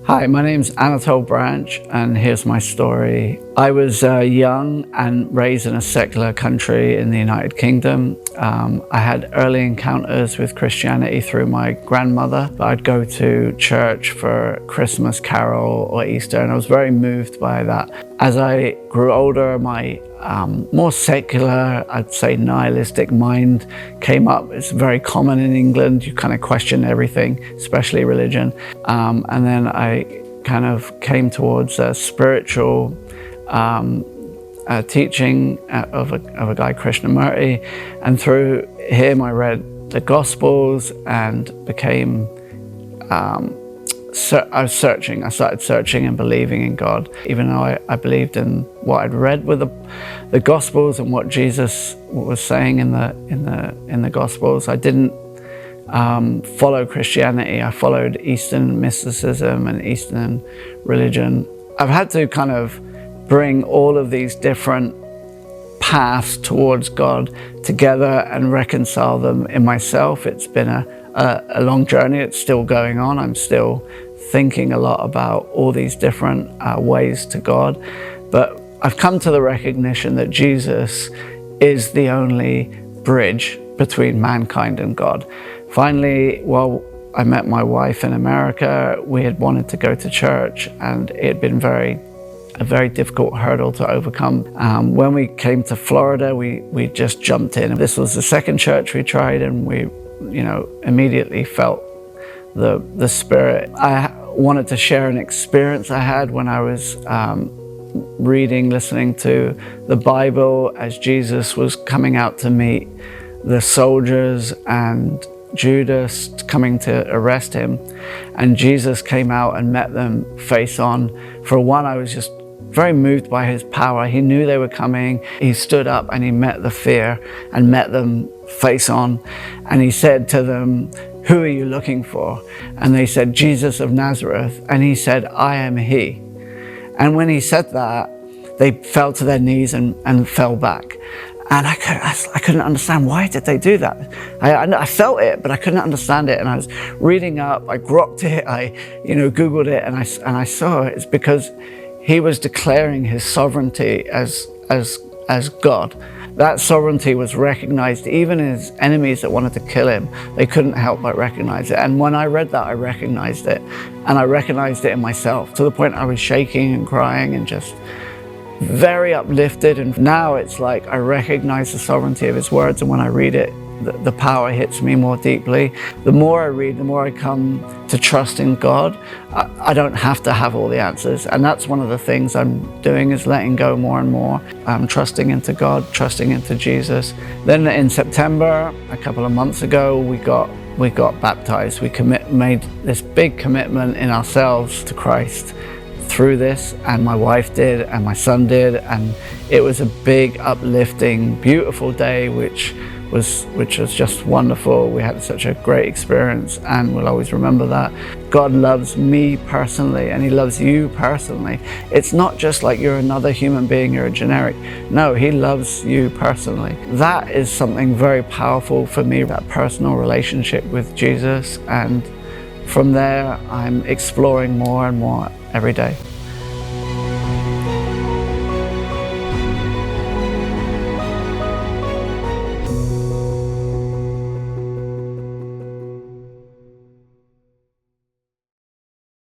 Hi, my name's Anatole Branch, and here's my story. I was young and raised in a secular country in the United Kingdom. I had early encounters with Christianity through my grandmother. I'd go to church for Christmas carol or Easter, and I was very moved by that. As I grew older, my more secular, I'd say nihilistic mind came up. It's very common in England. You kind of question everything, especially religion. And then I kind of came towards a spiritual teaching of a guy, Krishnamurti. And through him, I read the Gospels and became I was searching. I started searching and believing in God. Even though I believed in what I'd read with the Gospels and what Jesus was saying in the Gospels, I didn't follow Christianity. I followed Eastern mysticism and Eastern religion. I've had to kind of bring all of these different paths towards God together and reconcile them in myself. It's been a long journey. It's still going on. I'm still thinking a lot about all these different ways to God. But I've come to the recognition that Jesus is the only bridge between mankind and God. Finally, well, I met my wife in America. We had wanted to go to church, and it had been a very difficult hurdle to overcome. When we came to Florida, we just jumped in. This was the second church we tried, and we immediately felt the Spirit. I wanted to share an experience I had when I was listening to the Bible as Jesus was coming out to meet the soldiers and Judas coming to arrest him. And Jesus came out and met them face on. For one, I was just very moved by his power. He knew they were coming. He stood up and he met the fear and met them face on. And he said to them, "Who are you looking for?" And they said, "Jesus of Nazareth." And he said, "I am he." And when he said that, they fell to their knees and fell back. And I couldn't understand, why did they do that? I felt it, but I couldn't understand it. And I was reading up, I grokked it, I Googled it, and I saw it. It's because he was declaring his sovereignty as God. That sovereignty was recognized. Even his enemies that wanted to kill him, they couldn't help but recognize it. And when I read that, I recognized it. And I recognized it in myself, to the point I was shaking and crying and just very uplifted. And now it's like I recognize the sovereignty of his words, and when I read it, the power hits me more deeply. The more I read, the more I come to trust in God. I don't have to have all the answers, and that's one of the things I'm doing, is letting go more and more. I'm trusting into God, trusting into Jesus. Then in September, a couple of months ago, we got baptized. We made this big commitment in ourselves to Christ through this, and my wife did, and my son did, and it was a big, uplifting, beautiful day, which was just wonderful. We had such a great experience, and we'll always remember that. God loves me personally, and he loves you personally. It's not just like you're another human being, you're a generic. No, he loves you personally. That is something very powerful for me, that personal relationship with Jesus. And from there, I'm exploring more and more every day.